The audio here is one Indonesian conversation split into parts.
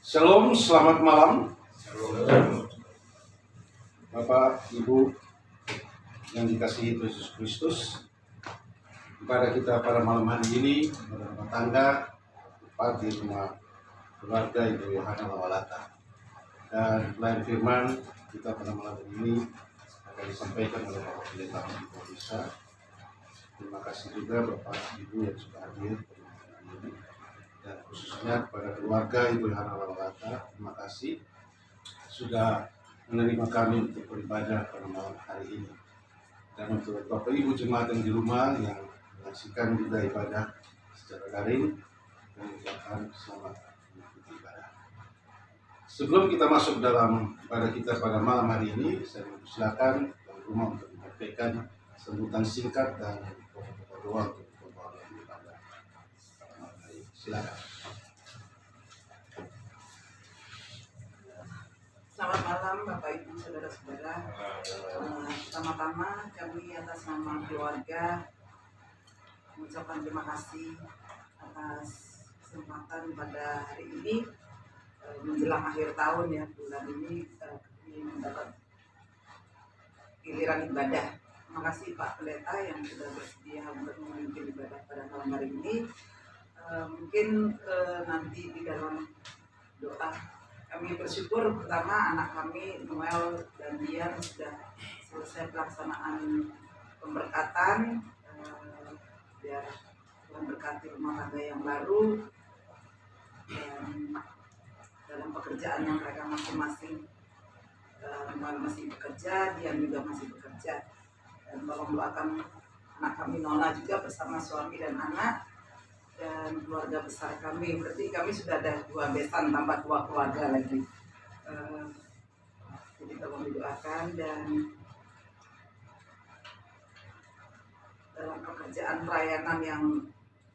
Shalom, selamat malam. Bapak, Ibu yang dikasihi Yesus Kristus, kepada kita pada malam hari ini, rumah tangga, tepat di rumah keluarga Ibu Yohana Lawalata. Dan lain firman kita pada malam hari ini akan disampaikan oleh Bapak Pendeta Bisa. Terima kasih juga Bapak Ibu yang sudah hadir pada malam hari ini. Dan khususnya kepada keluarga Ibu Yohana Lawalata, terima kasih sudah menerima kami untuk beribadah pada malam hari ini. Dan untuk Bapak Ibu jemaat yang di rumah yang menyaksikan juga ibadah secara daring, kami ucapkan selamat mengikuti ibadah. Sebelum kita masuk dalam ibadah kita pada malam hari ini, saya mempersilakan tuan rumah untuk menyampaikan sambutan singkat dan pokok-pokok doa untuk pembahasan ibadah pada malam hari ini. Silakan. Selamat malam Bapak Ibu Saudara-saudara. Pertama-tama kami atas nama keluarga mengucapkan terima kasih atas kesempatan pada hari ini menjelang akhir tahun ya, bulan ini mendapat giliran ibadah. Terima kasih Pak Pendeta yang sudah bersedia untuk memimpin ibadah pada malam hari ini. Mungkin nanti di dalam doa kami bersyukur pertama anak kami Noel dan Dian sudah selesai pelaksanaan pemberkatan, biar Tuhan berkati rumah tangga yang baru dan dalam pekerjaan yang mereka masing-masing. Noel masih bekerja, Dian juga masih bekerja, dan tolong doakan anak kami Nona juga bersama suami dan anak dan keluarga besar kami. Berarti kami sudah ada 2 besan tambah 2 keluarga lagi. Jadi tolong didoakan. Dan dalam pekerjaan pelayanan yang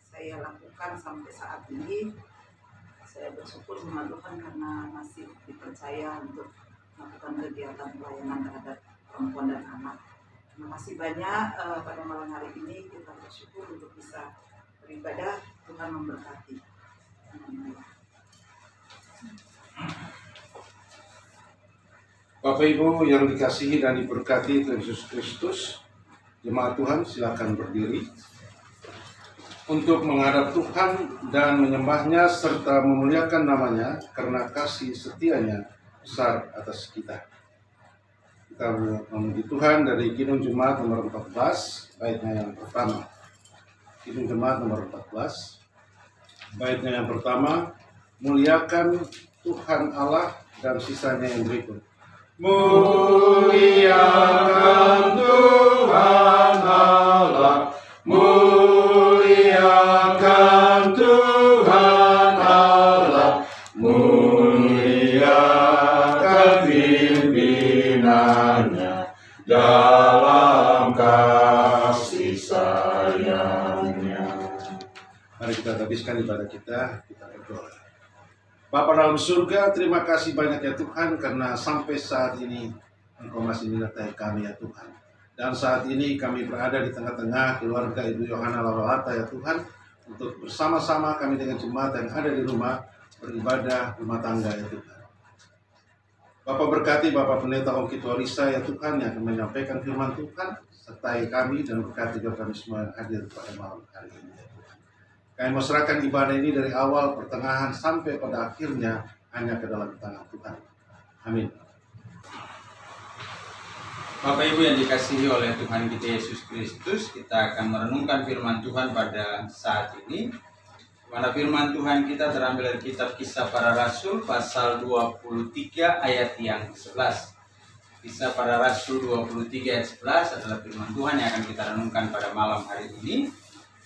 saya lakukan sampai saat ini, saya bersyukur sama Tuhan karena masih dipercaya untuk melakukan kegiatan pelayanan terhadap perempuan dan anak. Terima kasih banyak. Pada malam hari ini kita bersyukur untuk bisa beribadah. Tuhan memberkati. Bapak Ibu yang dikasihi dan diberkati Yesus Kristus, jemaat Tuhan silakan berdiri untuk menghadap Tuhan dan menyembahnya serta memuliakan namanya karena kasih setianya besar atas kita. Kita memuji Tuhan dari Kidung Jemaat nomor 14, baitnya yang pertama. Kidung Jemaat nomor 14, baitnya yang pertama, muliakan Tuhan Allah, dan sisanya yang berikut. Muliakan Tuhan Allah, muliakan Tuhan Allah, muliakan pimpinannya dalam kasih sayangnya. Mari kita habiskan ibadah kita berdoa. Bapa dalam surga, terima kasih banyak ya Tuhan karena sampai saat ini Engkau masih menyertai kami ya Tuhan. Dan saat ini kami berada di tengah-tengah keluarga Ibu Yohana Lawalata ya Tuhan, untuk bersama-sama kami dengan jemaat yang ada di rumah beribadah rumah tangga ya Tuhan. Bapak berkati Bapak Pendeta Ongki Tuarisa ya Tuhan yang akan menyampaikan firman Tuhan, sertai kami dan berkati juga kami semua yang hadir pada malam hari ini. Kami mau serahkan ibadah ini dari awal, pertengahan, sampai pada akhirnya hanya ke dalam tangan Tuhan. Amin. Bapak Ibu yang dikasihi oleh Tuhan kita Yesus Kristus, kita akan merenungkan firman Tuhan pada saat ini. Mana firman Tuhan kita terambil dari kitab Kisah Para Rasul pasal 23 ayat yang 11. Kisah Para Rasul 23 ayat 11 adalah firman Tuhan yang akan kita renungkan pada malam hari ini.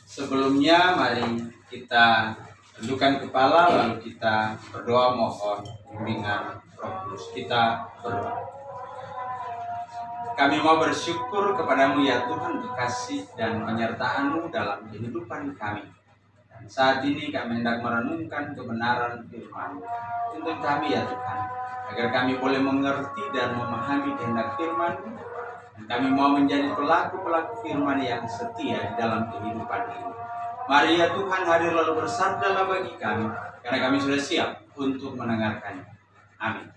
Sebelumnya mari kita tundukkan kepala lalu kita berdoa mohon bimbingan Roh Kudus. Kita berdoa. Kami mau bersyukur kepadamu ya Tuhan untuk kasih dan penyertaan-Mu dalam kehidupan kami. Dan saat ini kami hendak merenungkan kebenaran firman untuk kami ya Tuhan, agar kami boleh mengerti dan memahami kehendak firman-Mu. Kami mau menjadi pelaku-pelaku firman yang setia di dalam kehidupan ini. Mari ya Tuhan hadir lalu bersabdalah bagi kami, karena kami sudah siap untuk mendengarkannya. Amin.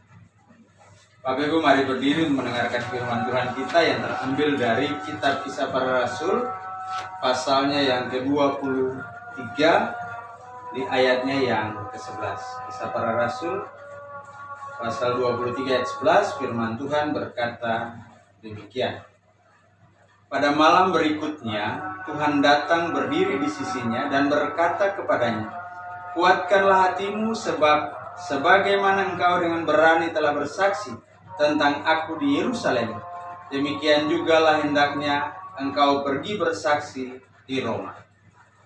Bapak Ibu, mari berdiri untuk mendengarkan firman Tuhan kita yang terambil dari kitab Kisah Para Rasul, pasalnya yang ke-23 di ayatnya yang ke-11. Kisah Para Rasul pasal 23 ayat 11, firman Tuhan berkata demikian. Pada malam berikutnya, Tuhan datang berdiri di sisinya dan berkata kepadanya, "Kuatkanlah hatimu, sebab sebagaimana engkau dengan berani telah bersaksi tentang aku di Yerusalem, demikian jugalah hendaknya engkau pergi bersaksi di Roma."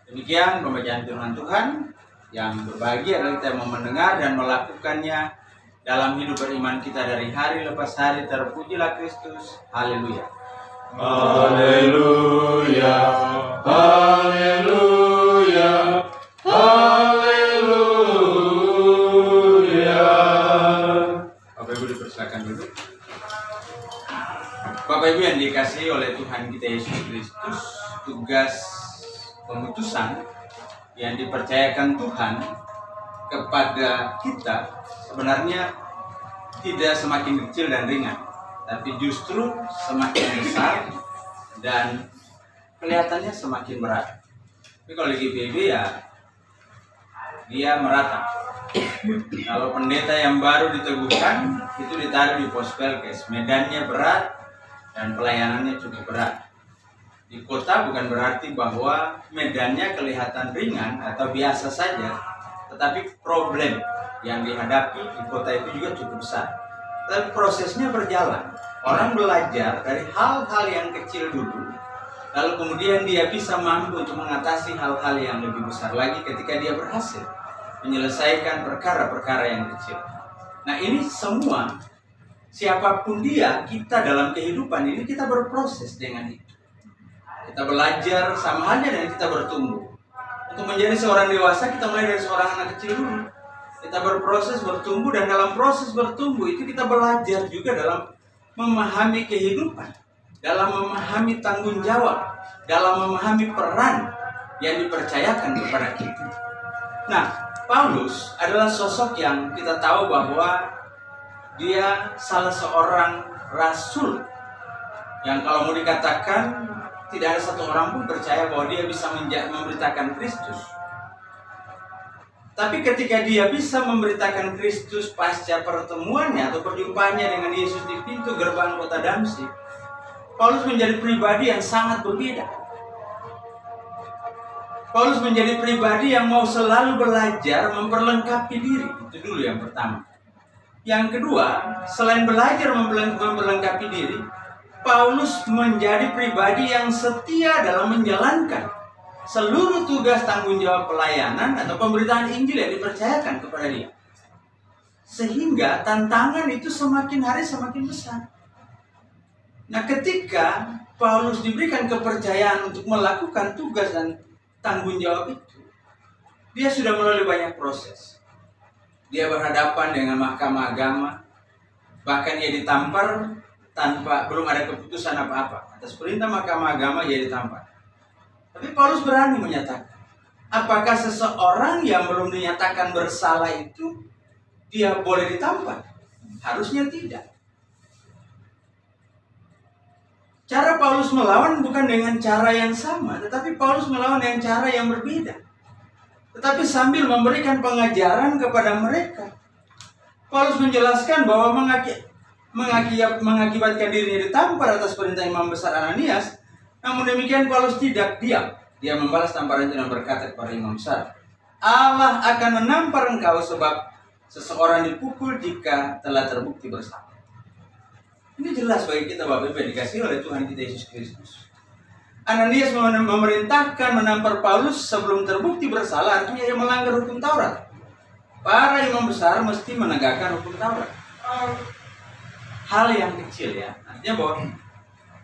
Demikian pembacaan firman Tuhan. Yang berbahagia adalah kita yang mendengar dan melakukannya dalam hidup beriman kita dari hari lepas hari. Terpujilah Kristus. Haleluya. Haleluya, haleluya, haleluya. Bapak Ibu dipersilakan dulu. Bapak Ibu yang dikasihi oleh Tuhan kita Yesus Kristus, tugas pengutusan yang dipercayakan Tuhan kepada kita sebenarnya tidak semakin kecil dan ringan, tapi justru semakin besar dan kelihatannya semakin berat. Tapi kalau di GPIB ya dia merata. Kalau pendeta yang baru diteguhkan itu ditaruh di Pospelkes, medannya berat dan pelayanannya cukup berat. Di kota bukan berarti bahwa medannya kelihatan ringan atau biasa saja, tetapi problem yang dihadapi di kota itu juga cukup besar. Tapi prosesnya berjalan. Orang belajar dari hal-hal yang kecil dulu, lalu kemudian dia bisa mampu untuk mengatasi hal-hal yang lebih besar lagi ketika dia berhasil menyelesaikan perkara-perkara yang kecil. Nah, ini semua, siapapun dia, kita dalam kehidupan ini kita berproses dengan itu. Kita belajar sama halnya dan kita bertumbuh. Untuk menjadi seorang dewasa, kita mulai dari seorang anak kecil dulu. Kita berproses bertumbuh, dan dalam proses bertumbuh itu kita belajar juga dalam memahami kehidupan, dalam memahami tanggung jawab, dalam memahami peran yang dipercayakan kepada kita. Nah, Paulus adalah sosok yang kita tahu bahwa dia salah seorang rasul yang kalau mau dikatakan tidak ada satu orang pun percaya bahwa dia bisa memberitakan Kristus. Tapi ketika dia bisa memberitakan Kristus pasca pertemuannya atau perjumpaannya dengan Yesus di pintu gerbang kota Damsyik, Paulus menjadi pribadi yang sangat berbeda. Paulus menjadi pribadi yang mau selalu belajar memperlengkapi diri. Itu dulu yang pertama. Yang kedua, selain belajar memperlengkapi diri, Paulus menjadi pribadi yang setia dalam menjalankan seluruh tugas tanggung jawab pelayanan atau pemberitaan Injil yang dipercayakan kepada dia. Sehingga tantangan itu semakin hari semakin besar. Nah, ketika Paulus diberikan kepercayaan untuk melakukan tugas dan tanggung jawab itu, dia sudah melalui banyak proses. Dia berhadapan dengan mahkamah agama, bahkan ia ditampar tanpa belum ada keputusan apa-apa. Atas perintah mahkamah agama ia ditampar. Tapi Paulus berani menyatakan, apakah seseorang yang belum dinyatakan bersalah itu dia boleh ditampar? Harusnya tidak. Cara Paulus melawan bukan dengan cara yang sama, tetapi Paulus melawan dengan cara yang berbeda. Tetapi sambil memberikan pengajaran kepada mereka. Paulus menjelaskan bahwa mengakibatkan dirinya ditampar atas perintah Imam Besar Ananias. Namun demikian Paulus tidak diam. Dia membalas tamparan itu dan berkata kepada Imam Besar, Allah akan menampar engkau sebab seseorang dipukul jika telah terbukti bersalah. Ini jelas bagi kita Bapak Ibu yang dikasihi oleh Tuhan kita Yesus Kristus. Ananias memerintahkan menampar Paulus sebelum terbukti bersalah, artinya ia melanggar hukum Taurat. Para imam besar mesti menegakkan hukum Taurat. Hal yang kecil ya, artinya bahwa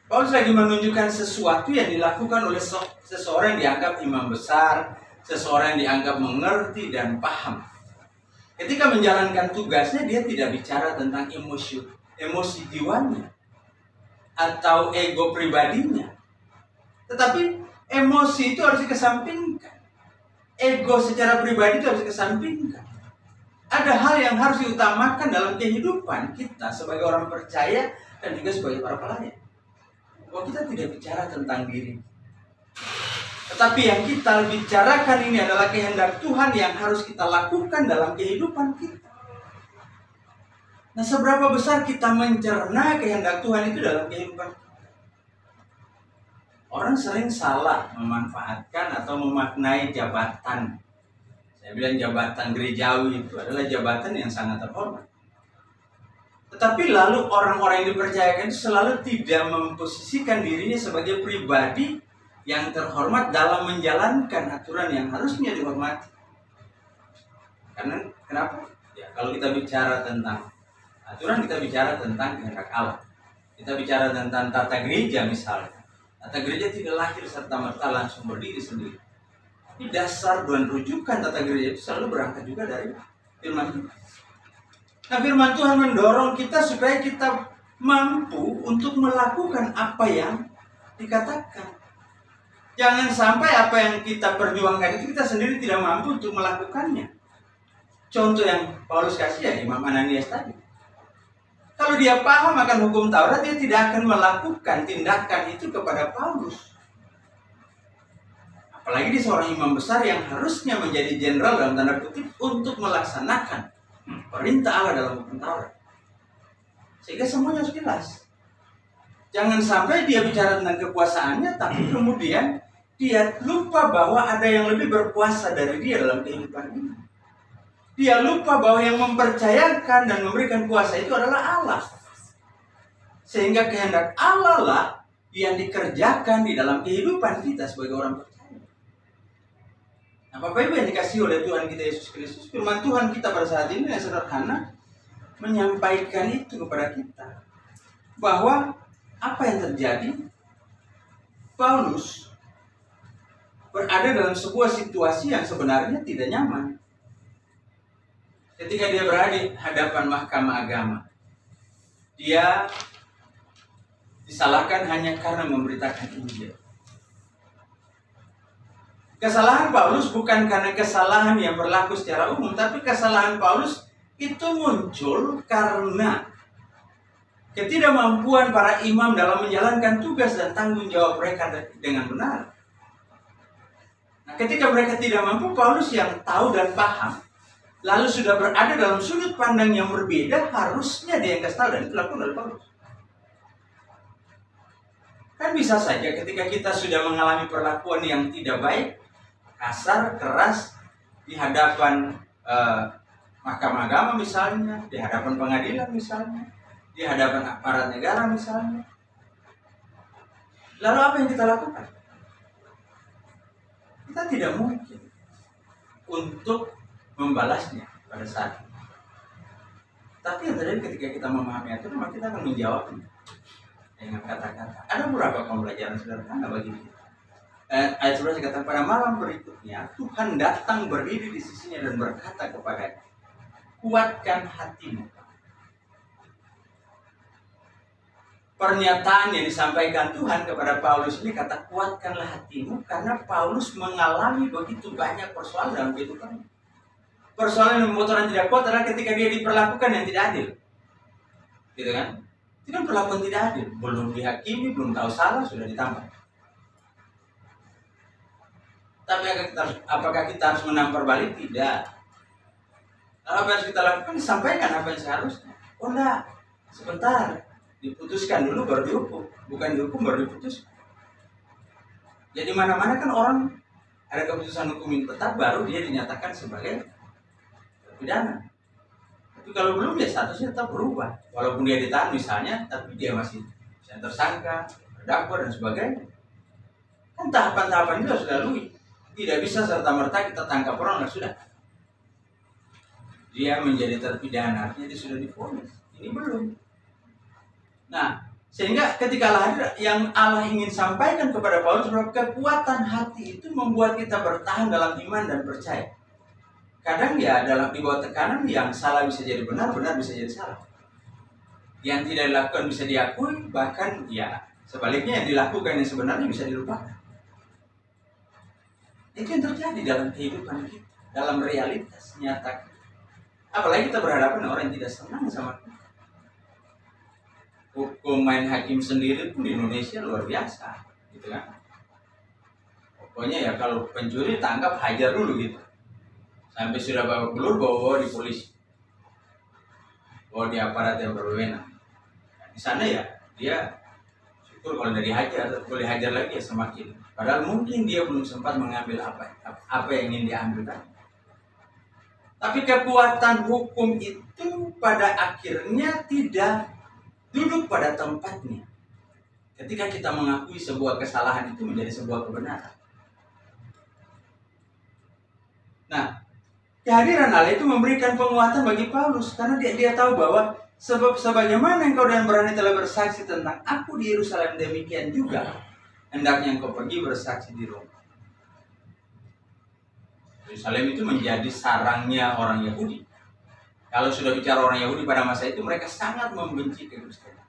Paulus lagi menunjukkan sesuatu yang dilakukan oleh seseorang yang dianggap imam besar, seseorang yang dianggap mengerti dan paham. Ketika menjalankan tugasnya, dia tidak bicara tentang emosi jiwanya atau ego pribadinya. Tetapi emosi itu harus dikesampingkan. Ego secara pribadi itu harus dikesampingkan. ada hal yang harus diutamakan dalam kehidupan kita sebagai orang percaya dan juga sebagai para pelayan. Bahwa kita tidak bicara tentang diri, tetapi yang kita bicarakan ini adalah kehendak Tuhan yang harus kita lakukan dalam kehidupan kita. Nah, seberapa besar kita mencerna kehendak Tuhan itu dalam kehidupan kita? Orang sering salah memanfaatkan atau memaknai jabatan. Saya bilang jabatan gerejawi itu adalah jabatan yang sangat terhormat. Tetapi lalu orang-orang yang dipercayakan itu selalu tidak memposisikan dirinya sebagai pribadi yang terhormat dalam menjalankan aturan yang harusnya dihormati. Karena kenapa? Ya, kalau kita bicara tentang aturan, kita bicara tentang kehendak Allah. Kita bicara tentang tata gereja misalnya. Tata gereja tidak lahir serta-merta langsung berdiri sendiri. Tapi dasar dan rujukan tata gereja itu selalu berangkat juga dari firman Tuhan. Nah, firman Tuhan mendorong kita supaya kita mampu untuk melakukan apa yang dikatakan. Jangan sampai apa yang kita perjuangkan itu kita sendiri tidak mampu untuk melakukannya. Contoh yang Paulus kasih ya Imam Ananias tadi. Kalau dia paham akan hukum Taurat, dia tidak akan melakukan tindakan itu kepada Paulus. Apalagi dia seorang imam besar yang harusnya menjadi jenderal dalam tanda kutip untuk melaksanakan perintah Allah dalam hukum Taurat. Sehingga semuanya harus jelas. Jangan sampai dia bicara tentang kekuasaannya, tapi kemudian dia lupa bahwa ada yang lebih berkuasa dari dia dalam kehidupan ini. Dia lupa bahwa yang mempercayakan dan memberikan kuasa itu adalah Allah. Sehingga kehendak Allah lah yang dikerjakan di dalam kehidupan kita sebagai orang percaya. Nah, Bapak Ibu yang dikasihi oleh Tuhan kita Yesus Kristus, firman Tuhan kita pada saat ini yang sederhana menyampaikan itu kepada kita. Bahwa apa yang terjadi? Paulus berada dalam sebuah situasi yang sebenarnya tidak nyaman. Ketika dia berada di hadapan mahkamah agama, dia disalahkan hanya karena memberitakan Injil. Kesalahan Paulus bukan karena kesalahan yang berlaku secara umum, tapi kesalahan Paulus itu muncul karena ketidakmampuan para imam dalam menjalankan tugas dan tanggung jawab mereka dengan benar. Nah, ketika mereka tidak mampu, Paulus yang tahu dan paham, lalu sudah berada dalam sudut pandang yang berbeda, harusnya dia yang kasih tahu, dan itu dilakukan oleh Paulus. Kan bisa saja ketika kita sudah mengalami perlakuan yang tidak baik, kasar, keras, di hadapan mahkamah agama misalnya, di hadapan pengadilan misalnya, di hadapan aparat negara misalnya. Lalu apa yang kita lakukan? Kita tidak mungkin untuk membalasnya pada saat itu. Tapi yang terjadi ketika kita memahami aturan, maka kita akan menjawabnya dengan kata-kata. Ada beberapa pembelajaran sederhana bagi kita. Ayat 11 kata, pada malam berikutnya Tuhan datang berdiri di sisinya dan berkata kepadanya, kuatkan hatimu. Pernyataan yang disampaikan Tuhan kepada Paulus ini kata kuatkanlah hatimu, karena Paulus mengalami begitu banyak persoalan dalam kehidupannya. Persoalan yang membuat orang tidak kuat adalah ketika dia diperlakukan yang tidak adil, gitu kan? Tidak perlakuan tidak adil, belum dihakimi, belum tahu salah sudah ditampar. Tapi apakah kita harus menampar balik? Tidak. Apa yang harus kita lakukan? Disampaikan apa yang seharusnya. Oh enggak, sebentar, diputuskan dulu baru dihukum, bukan dihukum baru diputuskan. Jadi mana-mana kan orang ada keputusan hukum yang tetap, baru dia dinyatakan sebagai pidana. Tapi kalau belum, ya statusnya tetap berubah. Walaupun dia ditahan misalnya, tapi dia masih tersangka, terdakwa dan sebagainya. Kan tahapan-tahapan itu harus dilalui. Tidak bisa serta-merta kita tangkap orang dan sudah dia menjadi terpidana, artinya dia sudah divonis. Ini belum. Nah, sehingga ketika lahir yang Allah ingin sampaikan kepada Paulus, kekuatan hati itu membuat kita bertahan dalam iman dan percaya. Kadang ya dalam di bawah tekanan yang salah bisa jadi benar, benar bisa jadi salah. Yang tidak dilakukan bisa diakui, bahkan ya sebaliknya yang dilakukan yang sebenarnya bisa dilupakan. Itu yang terjadi dalam kehidupan kita, dalam realitas nyata. Apalagi kita berhadapan dengan orang yang tidak senang sama kita. Hukum main hakim sendiri pun di Indonesia luar biasa, gitu kan? Pokoknya ya kalau pencuri tangkap, hajar dulu gitu. Sampai sudah babak belur, bawa di polisi, bawa di aparat yang berwenang. Nah, di sana ya dia syukur kalau dari hajar, boleh hajar lagi ya semakin. Padahal mungkin dia belum sempat mengambil apa yang ingin diambil kan. Tapi kekuatan hukum itu pada akhirnya tidak duduk pada tempatnya. Ketika kita mengakui sebuah kesalahan itu menjadi sebuah kebenaran. Nah, kehadiran Allah itu memberikan penguatan bagi Paulus karena dia tahu bahwa sebagaimana engkau dan berani telah bersaksi tentang aku di Yerusalem, demikian juga hendaknya engkau pergi bersaksi di Roma. Yerusalem itu menjadi sarangnya orang Yahudi. Kalau sudah bicara orang Yahudi pada masa itu, mereka sangat membenci kekristenan.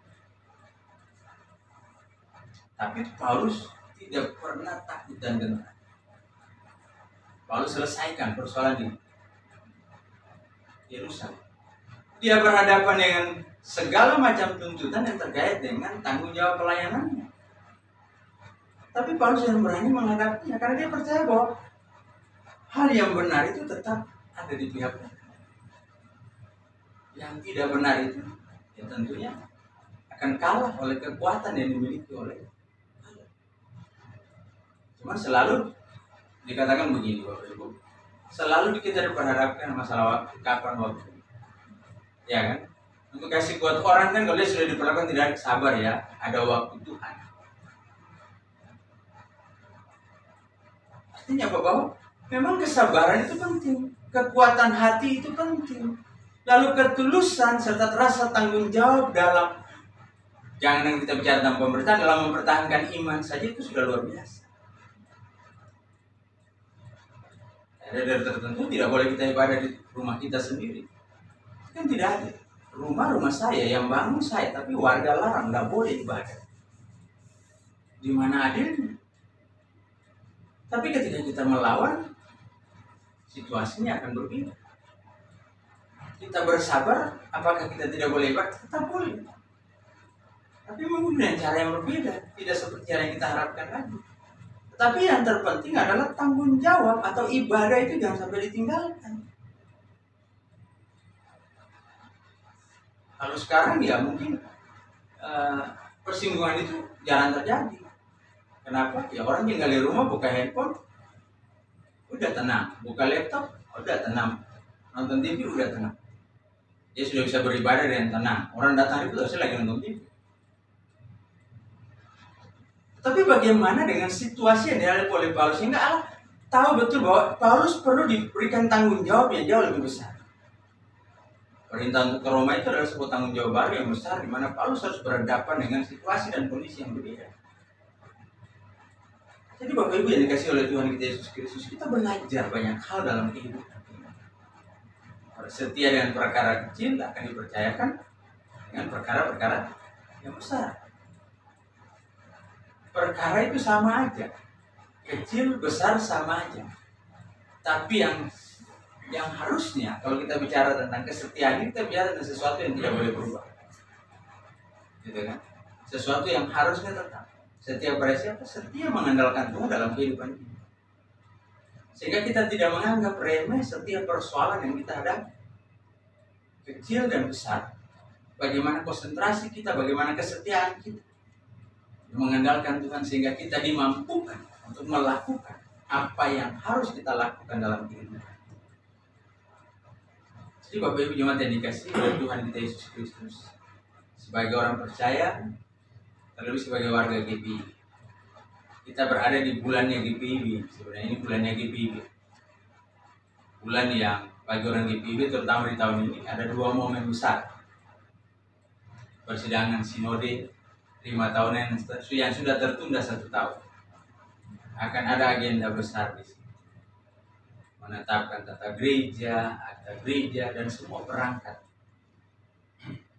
Tapi Paulus tidak pernah takut dan gentar. Paulus selesaikan persoalan ini. Yerusalem. Dia berhadapan dengan segala macam tuntutan yang terkait dengan tanggung jawab pelayanannya. Tapi Paulus yang berani menghadapinya karena dia percaya bahwa hal yang benar itu tetap ada di pihaknya. Yang tidak benar itu ya tentunya akan kalah oleh kekuatan yang dimiliki oleh Allah. Cuma selalu dikatakan begini Bapak Ibu, selalu kita diperhadapkan masalah waktu, kapan waktu, ya kan? Untuk kasih kuat orang kan kalau dia sudah diperlakukan tidak sabar ya, ada waktu Tuhan. Artinya apa Bapak? Memang kesabaran itu penting, kekuatan hati itu penting, lalu ketulusan serta rasa tanggung jawab dalam, jangan kita bicara tentang pemerintahan, dalam mempertahankan iman saja itu sudah luar biasa. Dari tertentu tidak boleh kita ibadah di rumah kita sendiri. Kan tidak ada. Rumah saya yang bangun saya, tapi warga larang, tidak boleh ibadah. Di mana adilnya? Tapi ketika kita melawan, situasinya akan berbeda. Kita bersabar, apakah kita tidak boleh ibadah? Tetap boleh. Tapi mungkin dengan cara yang berbeda, tidak seperti cara yang kita harapkan lagi. Tapi yang terpenting adalah tanggung jawab atau ibadah itu jangan sampai ditinggalkan. Kalau sekarang ya mungkin persinggungan itu jarang terjadi. Kenapa? Ya orang tinggal di rumah, buka handphone, udah tenang. Buka laptop, udah tenang. Nonton TV, udah tenang. Dia sudah bisa beribadah dengan tenang. Orang datang itu harusnya lagi nonton TV. Tapi bagaimana dengan situasi yang dialami oleh Paulus? Sehingga Allah tahu betul bahwa Paulus perlu diberikan tanggung jawab yang jauh lebih besar. Perintah untuk ke Roma itu adalah sebuah tanggung jawab baru yang besar, di mana Paulus harus berhadapan dengan situasi dan kondisi yang berbeda. Jadi Bapak Ibu yang dikasih oleh Tuhan kita Yesus Kristus, kita belajar banyak hal dalam kehidupan. Setia dengan perkara kecil akan dipercayakan dengan perkara-perkara yang besar. Perkara itu sama aja, kecil besar sama aja. Tapi yang harusnya kalau kita bicara tentang kesetiaan, kita bicara tentang sesuatu yang tidak boleh berubah, gitu kan? Sesuatu yang harusnya tetap. Setia pada siapa? Setia mengandalkan Tuhan dalam kehidupan ini. Sehingga kita tidak menganggap remeh setiap persoalan yang kita hadapi, kecil dan besar. Bagaimana konsentrasi kita, bagaimana kesetiaan kita mengandalkan Tuhan sehingga kita dimampukan untuk melakukan apa yang harus kita lakukan dalam kehidupan. Jadi Bapak Ibu jemaat yang dikasihi oleh Tuhan kita Yesus Kristus, sebagai orang percaya, terlebih sebagai warga GPIB, kita berada di bulannya GPIB. Sebenarnya ini bulannya GPIB, bulan yang bagi orang GPIB terutama di tahun ini ada dua momen besar. Persidangan sinode 5 tahunan yang sudah tertunda 1 tahun. Akan ada agenda besar di sini. Menetapkan tata gereja, akta gereja, dan semua perangkat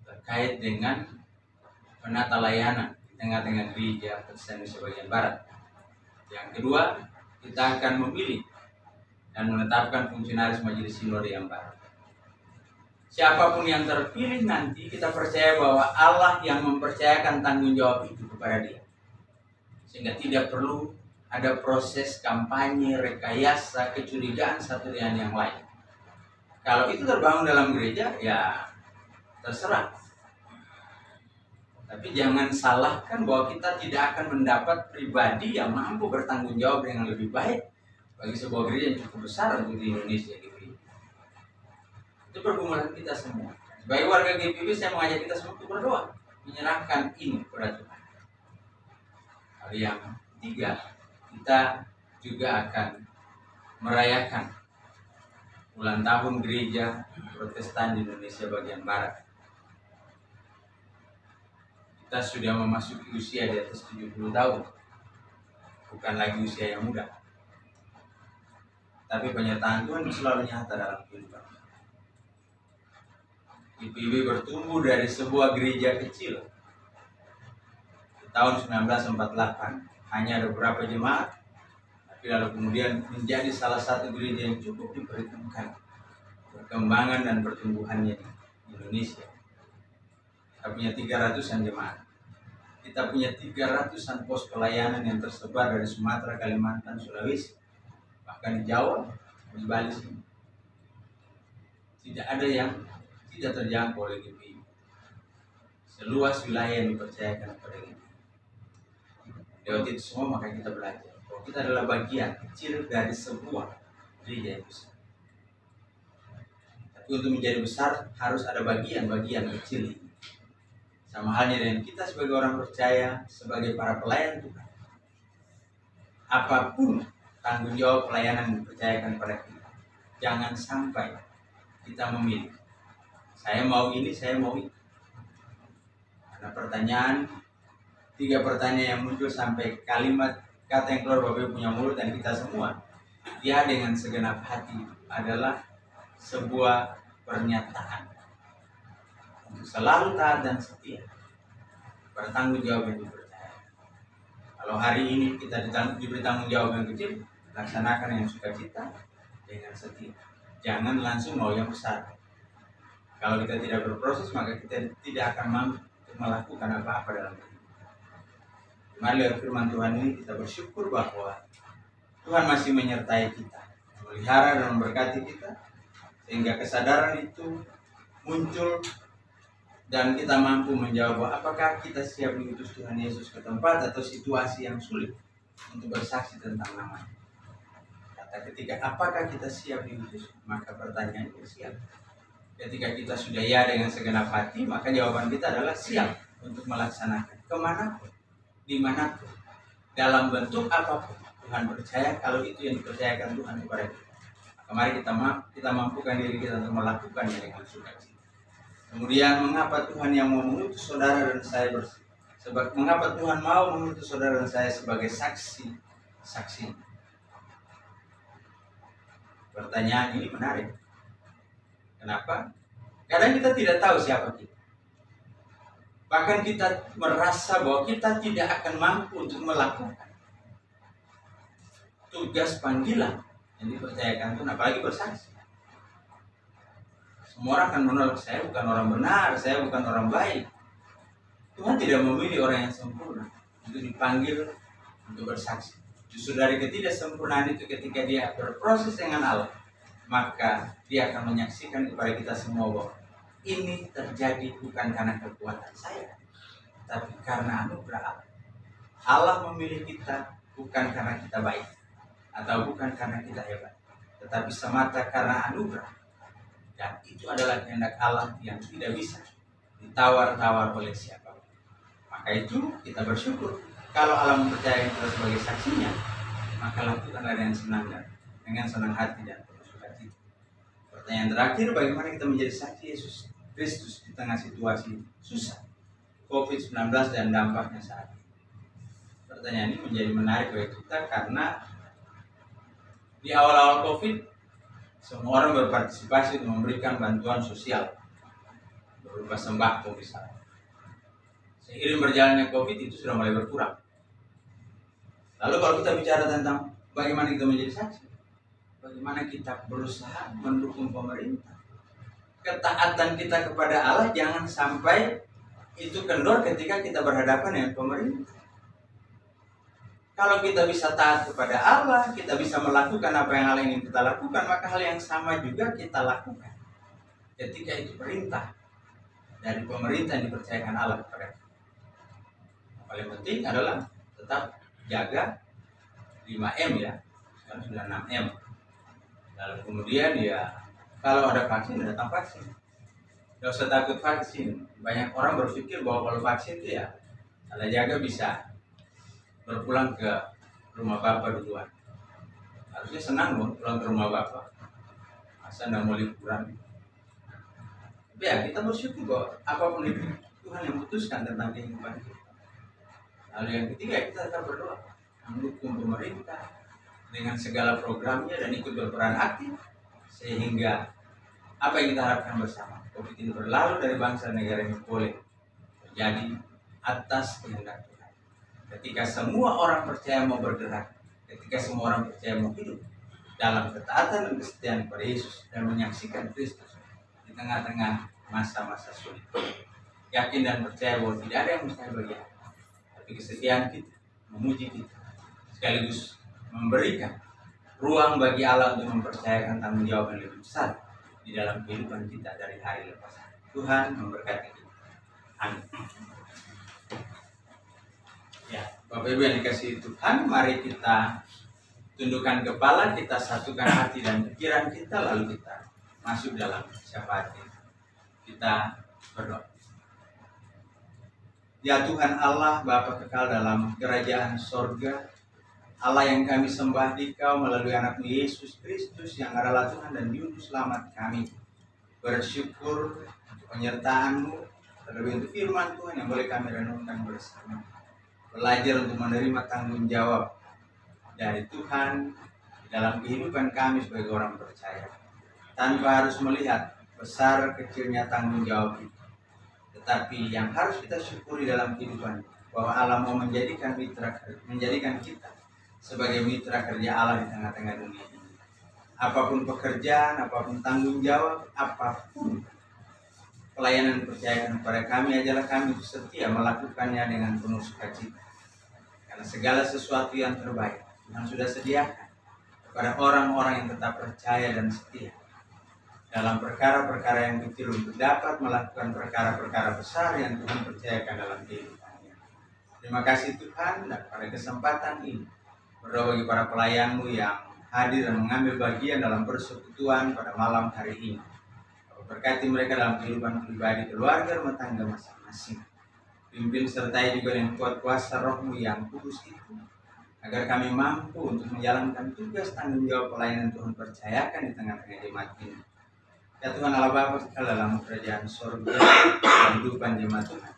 terkait dengan penata layanan di tengah-tengah gereja Kristen di sebagian barat. Yang kedua, kita akan memilih dan menetapkan fungsionaris majelis sinode yang baru. Siapapun yang terpilih nanti, kita percaya bahwa Allah yang mempercayakan tanggung jawab itu kepada dia. Sehingga tidak perlu ada proses kampanye, rekayasa, kecurigaan satu dengan yang lain. Kalau itu terbangun dalam gereja, ya terserah. Tapi jangan salahkan bahwa kita tidak akan mendapat pribadi yang mampu bertanggung jawab dengan lebih baik bagi sebuah gereja yang cukup besar untuk di Indonesia gitu. Itu pergumulan kita semua. Sebagai warga GPIB, saya mengajak kita semua untuk berdoa, menyerahkan ini kepada Tuhan. Hal yang ketiga, kita juga akan merayakan ulang tahun gereja Protestan di Indonesia bagian Barat. Kita sudah memasuki usia di atas 70 tahun. Bukan lagi usia yang muda. Tapi penyertaan Tuhan selalu nyata dalam kehidupan. GPIB bertumbuh dari sebuah gereja kecil. Di tahun 1948 hanya ada beberapa jemaat, tapi lalu kemudian menjadi salah satu gereja yang cukup diperhitungkan perkembangan dan pertumbuhannya di Indonesia. Kita punya 300-an jemaat. Kita punya 300-an pos pelayanan yang tersebar dari Sumatera, Kalimantan, Sulawesi, bahkan di Jawa, di Bali sini. Tidak ada yang tidak terjangkau oleh GPIB. Seluas wilayah yang dipercayakan kepada GPIB. Lewat itu semua maka kita belajar bahwa kita adalah bagian kecil dari sebuah gereja yang besar. Tapi untuk menjadi besar harus ada bagian-bagian kecil ini. Sama halnya dengan kita sebagai orang percaya, sebagai para pelayan Tuhan. Apapun tanggung jawab pelayanan yang dipercayakan pada kita, jangan sampai kita memilih. Saya mau ini, saya mau itu. Karena pertanyaan, 3 pertanyaan yang muncul sampai kalimat kata yang keluar Bapak punya mulut dan kita semua, dia dengan segenap hati adalah sebuah pernyataan untuk selalu taat dan setia, bertanggung jawab yang dipercaya. Kalau hari ini kita diberi tanggung jawab yang kecil, laksanakan yang sukacita dengan setia. Jangan langsung mau yang besar. Kalau kita tidak berproses, maka kita tidak akan mampu melakukan apa-apa dalam hidup. Mari lewat firman Tuhan ini kita bersyukur bahwa Tuhan masih menyertai kita, memelihara dan memberkati kita, sehingga kesadaran itu muncul dan kita mampu menjawab apakah kita siap diutus Tuhan Yesus ke tempat atau situasi yang sulit untuk bersaksi tentang namanya. Kata ketika apakah kita siap diutus, maka pertanyaannya siap. Ketika kita sudah ya dengan segenap hati, maka jawaban kita adalah siap untuk melaksanakan kemanapun, dimanapun, dalam bentuk apapun. Tuhan percaya kalau itu yang dipercayakan Tuhan kepada kita. Mari kita mampukan diri kita untuk melakukannya dengan sukacita. Kemudian mengapa Tuhan yang mau mengutus saudara dan saya mengapa Tuhan mau mengutus saudara dan saya sebagai saksi? Pertanyaan ini menarik. Kenapa? Kadang kita tidak tahu siapa kita. Bahkan kita merasa bahwa kita tidak akan mampu untuk melakukan tugas panggilan yang dipercayakan Tuhan, apalagi bersaksi. Semua orang akan menolak, saya bukan orang benar, saya bukan orang baik. Tuhan tidak memilih orang yang sempurna untuk dipanggil untuk bersaksi. Justru dari ketidaksempurnaan itu ketika dia berproses dengan Allah, maka dia akan menyaksikan kepada kita semua bahwa ini terjadi bukan karena kekuatan saya, tapi karena anugerah Allah. Allah memilih kita bukan karena kita baik atau bukan karena kita hebat, tetapi semata karena anugerah. Dan itu adalah kehendak Allah yang tidak bisa ditawar-tawar oleh siapapun. Maka itu kita bersyukur kalau Allah mempercayai kita sebagai saksinya, maka lakukanlah dengan senang hati dan penuh sukacita. Pertanyaan terakhir, bagaimana kita menjadi saksi Yesus Kristus di tengah situasi susah COVID-19 dan dampaknya saat ini? Pertanyaan ini menjadi menarik bagi kita karena di awal-awal COVID semua orang berpartisipasi untuk memberikan bantuan sosial berupa sembako misalnya. Seiring berjalannya COVID itu sudah mulai berkurang. Lalu kalau kita bicara tentang bagaimana kita menjadi saksi, bagaimana kita berusaha mendukung pemerintah ketaatan kita kepada Allah jangan sampai itu kendor ketika kita berhadapan dengan pemerintah. Kalau kita bisa taat kepada Allah, kita bisa melakukan apa yang Allah ingin kita lakukan, maka hal yang sama juga kita lakukan ketika itu perintah dari pemerintah yang dipercayakan Allah kepada kita. Yang paling penting adalah tetap jaga 5M ya, dan sudah 6M. Lalu kemudian ya, kalau ada vaksin, datang vaksin. Tidak usah takut vaksin. Banyak orang berpikir bahwa kalau vaksin itu ya, kalau jaga bisa berpulang ke rumah bapak duluan. Harusnya senang dong pulang ke rumah bapak. Masa tidak mau liburan. Tapi ya kita bersyukur bahwa apapun itu Tuhan yang putuskan tentang kehidupan kita. Lalu yang ketiga, kita tetap berdoa mendukung pemerintah dengan segala programnya dan ikut berperan aktif sehingga apa yang kita harapkan bersama, COVID ini berlalu dari bangsa dan negara ini boleh terjadi atas kehendak Tuhan. Ketika semua orang percaya mau bergerak, ketika semua orang percaya mau hidup dalam ketaatan dan kesetiaan kepada Yesus dan menyaksikan Kristus di tengah-tengah masa-masa sulit, yakin dan percaya bahwa tidak ada yang mustahil bagi Allah. Tapi kesetiaan kita, memuji kita, sekaligus memberikan ruang bagi Allah untuk mempercayakan tanggung jawab yang lebih besar di dalam kehidupan kita dari hari lepas hari. Tuhan memberkati kita. Amin. Ya, Bapak Ibu yang dikasihi Tuhan, mari kita tundukkan kepala, kita satukan hati dan pikiran kita, lalu kita masuk dalam syafaat kita. Kita berdoa. Ya Tuhan Allah, Bapa kekal dalam kerajaan sorga, Allah yang kami sembah Dikau melalui anak-Mu Yesus Kristus yang adalah Tuhan dan Juru Selamat kami, bersyukur untuk penyertaan-Mu, terlebih untuk firman Tuhan yang boleh kami renungkan bersama. Belajar untuk menerima tanggung jawab dari Tuhan dalam kehidupan kami sebagai orang percaya, tanpa harus melihat besar kecilnya tanggung jawab itu. Tetapi yang harus kita syukuri dalam kehidupan, bahwa Allah mau menjadikan kita sebagai mitra kerja Allah di tengah-tengah dunia ini. Apapun pekerjaan, apapun tanggung jawab, apapun pelayanan percayaan kepada kami, ajalah kami setia melakukannya dengan penuh sukacita. Karena segala sesuatu yang terbaik Tuhan sudah sediakan kepada orang-orang yang tetap percaya dan setia dalam perkara-perkara yang kecil untuk dapat melakukan perkara-perkara besar yang Tuhan percayakan dalam kehidupannya. Terima kasih Tuhan, dan pada kesempatan ini berdoa bagi para pelayan-Mu yang hadir dan mengambil bagian dalam persekutuan pada malam hari ini. Berkati mereka dalam kehidupan pribadi, keluarga, rumah tangga masing-masing. Pimpin sertai juga dengan kuat kuasa Roh-Mu yang kudus itu, agar kami mampu untuk menjalankan tugas tanggung jawab pelayanan Tuhan percayakan di tengah-tengah jemaat ini. Ya Tuhan Allah Bapa kekal dalam kerajaan sorga dan kehidupan jemaat Tuhan,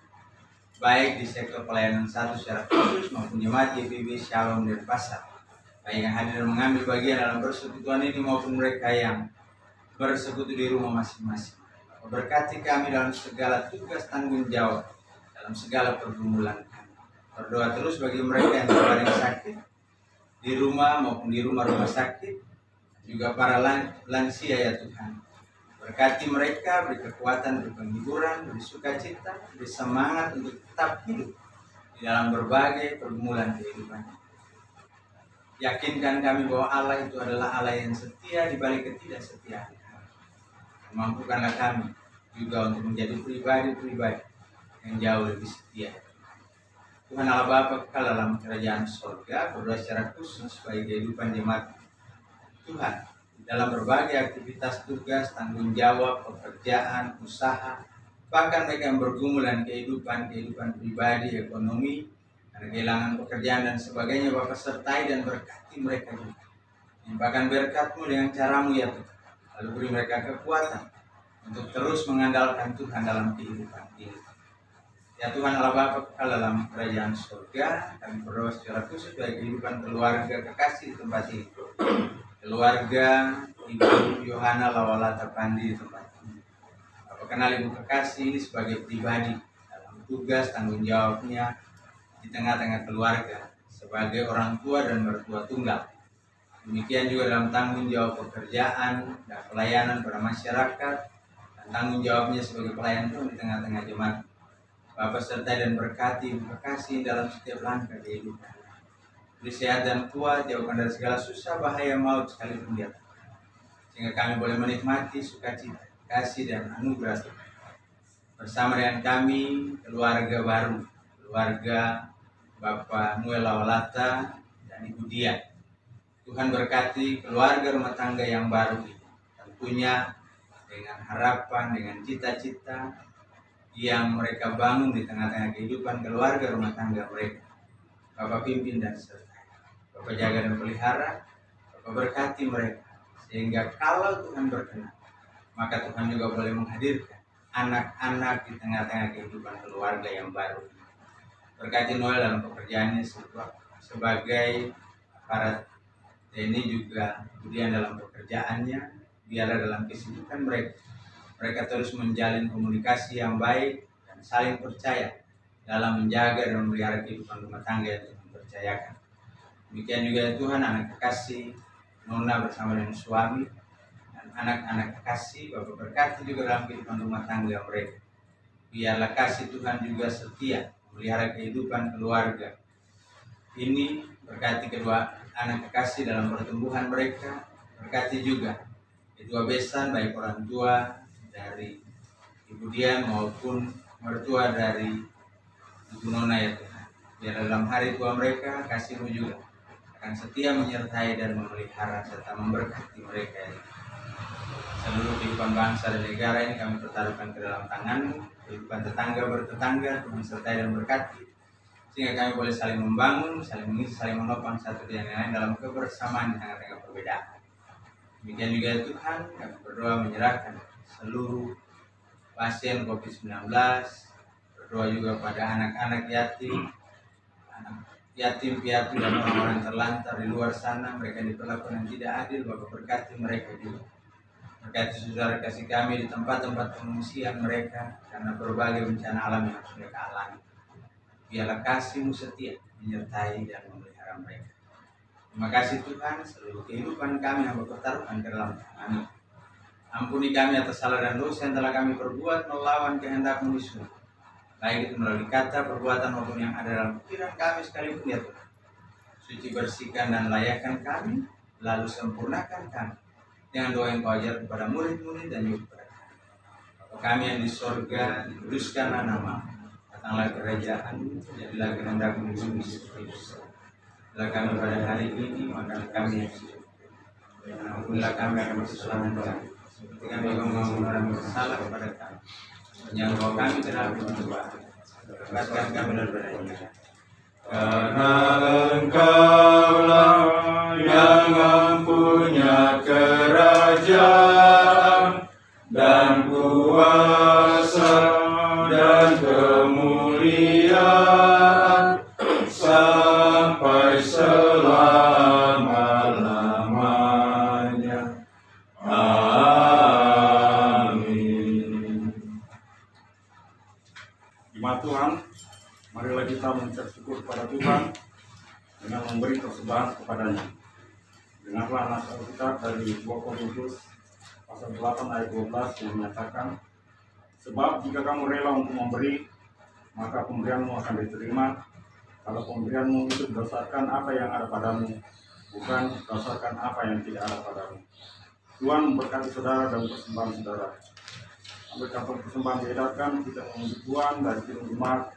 baik di sektor pelayanan satu secara khusus maupun jemaat YPB Shalom dan Pasar, baik yang hadir dan mengambil bagian dalam persekutuan ini maupun mereka yang bersekutu di rumah masing-masing. Berkati kami dalam segala tugas tanggung jawab, dalam segala pergumulan kami. Berdoa terus bagi mereka yang terbaring sakit di rumah maupun di rumah-rumah sakit, juga para lansia ya Tuhan. Berkati mereka, beri kekuatan, beri penghiburan, beri sukacita, beri semangat untuk tetap hidup di dalam berbagai pergumulan kehidupan. Yakinkan kami bahwa Allah itu adalah Allah yang setia di balik ketidaksetiaan. Mampukanlah kami juga untuk menjadi pribadi-pribadi yang jauh lebih setia. Tuhan Allah Bapa kekal dalam kerajaan sorga, berdoa secara khusus bagi kehidupan jemaat Tuhan dalam berbagai aktivitas tugas, tanggung jawab, pekerjaan, usaha, bahkan mereka yang bergumul dengan kehidupan pribadi, ekonomi, karena kehilangan pekerjaan dan sebagainya. Bapa sertai dan berkati mereka juga. Bahkan berkat-Mu dengan cara-Mu ya Tuhan. Lalu beri mereka kekuatan untuk terus mengandalkan Tuhan dalam kehidupan ini. Ya Tuhan Allah Bapa kekal dalam kerajaan surga, kami berdoa secara khusus bagi kehidupan keluarga kekasih di tempat ini. Keluarga Ibu Yohana Lawalata Pandi di tempat ini. Bapak kenal Ibu kekasih ini sebagai pribadi dalam tugas tanggung jawabnya di tengah-tengah keluarga sebagai orang tua dan mertua tunggal. Demikian juga dalam tanggung jawab pekerjaan dan pelayanan pada masyarakat dan tanggung jawabnya sebagai pelayan Tuhan di tengah-tengah jemaat. Bapa sertai dan berkati, berkasih dalam setiap langkah kehidupan. Beri sehat dan kuat, jauhkan dari segala susah, bahaya, maut sekalipun dia. Sehingga kami boleh menikmati sukacita, kasih dan anugerah Tuhan. Bersama dengan kami, keluarga baru, keluarga Bapak Noel Lawalata dan Ibu Dia. Tuhan berkati keluarga rumah tangga yang baru ini. Tentunya dengan harapan, dengan cita-cita yang mereka bangun di tengah-tengah kehidupan keluarga rumah tangga mereka. Bapak pimpin dan sertai, Bapak jaga dan pelihara, Bapak berkati mereka. Sehingga kalau Tuhan berkenan, maka Tuhan juga boleh menghadirkan anak-anak di tengah-tengah kehidupan keluarga yang baru. Berkati Noel dalam pekerjaannya sebagai aparat TNI, juga kemudian dalam pekerjaannya, biarlah dalam kesibukan mereka terus menjalin komunikasi yang baik dan saling percaya dalam menjaga dan memelihara kehidupan rumah tangga yang Tuhan percayakan. Demikian juga Tuhan, anak kekasih Nona bersama dengan suami dan anak-anak kekasih, Bapak berkati juga dalam kehidupan rumah tangga mereka. Biarlah kasih Tuhan juga setia memelihara kehidupan keluarga ini. Berkati kedua anak kekasih dalam pertumbuhan mereka. Berkati juga kedua besan, baik orang tua dari Ibu Dian maupun mertua dari Ibu Nona ya Tuhan. Biar dalam hari tua mereka, kasih-Mu juga akan setia menyertai dan memelihara serta memberkati mereka ya. Seluruh kehidupan bangsa dan negara ini kami pertaruhkan ke dalam tangan-Mu. Kehidupan tetangga bertetangga, Tuhan sertai dan berkati. Sehingga kami boleh saling membangun, saling mengisi, saling menopang satu dengan yang lain dalam kebersamaan di tengah-tengah perbedaan. Demikian juga Tuhan, kami berdoa menyerahkan seluruh pasien COVID-19, berdoa juga pada anak-anak yatim, piatu dan orang-orang terlantar di luar sana, mereka diperlakukan yang tidak adil. Bapak berkati mereka juga. Berkati saudara kasih kami di tempat-tempat pengungsian mereka karena berbagai bencana alam yang harus mereka alami. Biarlah kasih-Mu setia menyertai dan memelihara mereka. Terima kasih Tuhan, seluruh kehidupan kami yang bertaruhkan ke dalam tangan-Mu. Ampuni kami atas salah dan dosa yang telah kami perbuat melawan kehendak-Mu di surga, baik itu melalui kata, perbuatan maupun yang ada dalam pikiran kami sekalipun ya Tuhan. Suci bersihkan dan layakkan kami, lalu sempurnakan kami dengan doa yang Kau ajar kepada murid-murid dan juga kepada kami. Bapa kami yang di sorga, dikuduskanlah nama-Mu, datanglah kerajaan-Mu, jadilah kehendak-Mu di bumi seperti di surga. Bila kami pada hari ini, maka kami yang suci. Ampunilah kami akan kesalahan kami, seperti kami mengampuni orang bersalah kepada kami. Jangan bawa kami ke dalam pencobaan, lepaskan kami dari dosa. Karena Engkaulah yang mempunyai kerajaan dan kuasa dan kemuliaan sampai selama-lamanya. Amin. Jemaat Tuhan, marilah kita mengucap syukur kepada Tuhan dengan memberi persembahan kepadanya. Dengarlah nas Alkitab dari 2 Korintus pasal 8 ayat 12 yang menyatakan, sebab jika kamu rela untuk memberi, maka pemberianmu akan diterima. Kalau pemberianmu itu berdasarkan apa yang ada padamu, bukan berdasarkan apa yang tidak ada padamu. Tuhan memberkati saudara dan persembahan saudara. Ambil kantor persembahan diedarkan, kita memuji Tuhan dari Kidung Jemaat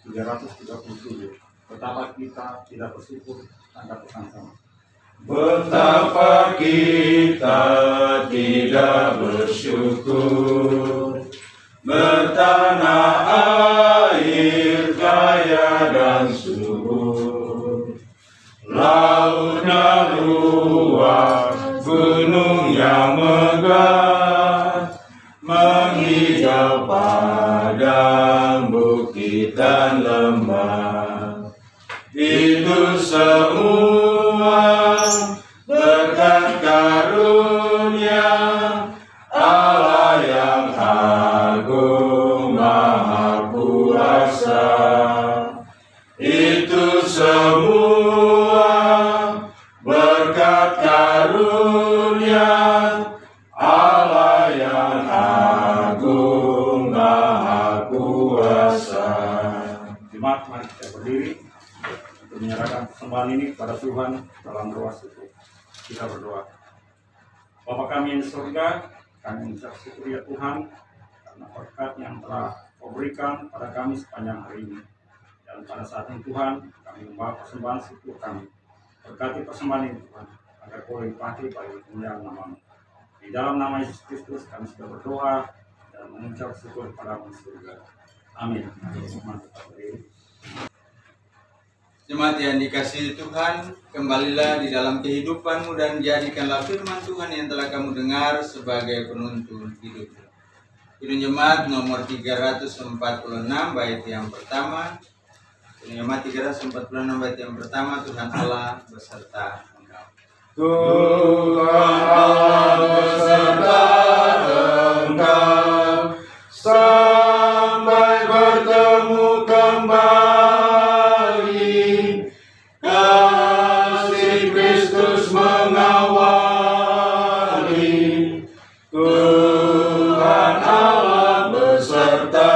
337. Betapa kita tidak bersyukur, angkat pesan sama. Betapa kita tidak bersyukur, bertanah air kaya dan subur, lautnya luas, gunung yang megah, menghijau padang, bukit dan lembah. Itu semua berkat karunia Allah yang agung maha kuasa. Itu semua berkat karunia Allah yang agung jemaat, mari kita berdiri untuk menyerahkan persembahan ini kepada Tuhan dalam doa syukur. Kita berdoa. Bapa kami yang di surga, kami mengucap syukur ya Tuhan karena berkat yang telah Kau berikan pada kami sepanjang hari ini. Dan pada saat ini Tuhan, kami membawa persembahan syukur kami. Berkati persembahan ini Tuhan, agar Kau limpahkan bagi kemuliaan nama-Mu. Di dalam nama Yesus Kristus kami sudah berdoa dan mengucap syukur pada di surga. Amin. Jemaat yang dikasihi Tuhan, kembalilah di dalam kehidupanmu dan jadikanlah firman Tuhan yang telah kamu dengar sebagai penuntun hidupmu. Kidung Jemaat nomor 346 bait yang pertama. Kidung Jemaat 346 bait yang pertama, Tuhan Allah beserta engkau. Tuhan Allah beserta engkau sampai bertemu kembali. Kasih Kristus mengawali. Tuhan Allah beserta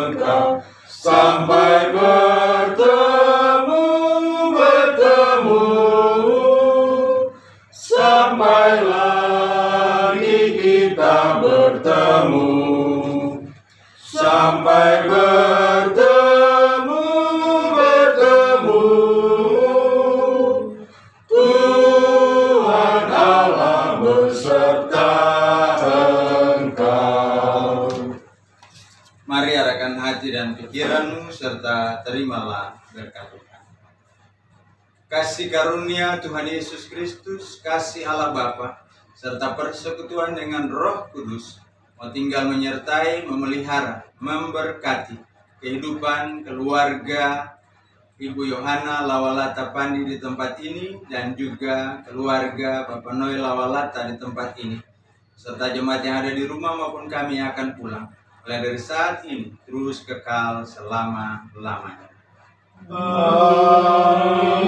engkau sampai bertemu, sampai lagi kita bertemu, sampai bertemu, Tuhan Allah beserta engkau. Mari arahkan hati dan pikiranmu serta terimalah berkat Tuhan. Kasih karunia Tuhan Yesus Kristus, kasih Allah Bapa, serta persekutuan dengan Roh Kudus mau tinggal menyertai, memelihara, memberkati kehidupan keluarga Ibu Yohana Lawalata Pandi di tempat ini dan juga keluarga Bapak Noel Lawalata di tempat ini, serta jemaat yang ada di rumah maupun kami yang akan pulang mulai dari saat ini terus kekal selama-lamanya. Amin.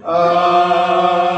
Amin.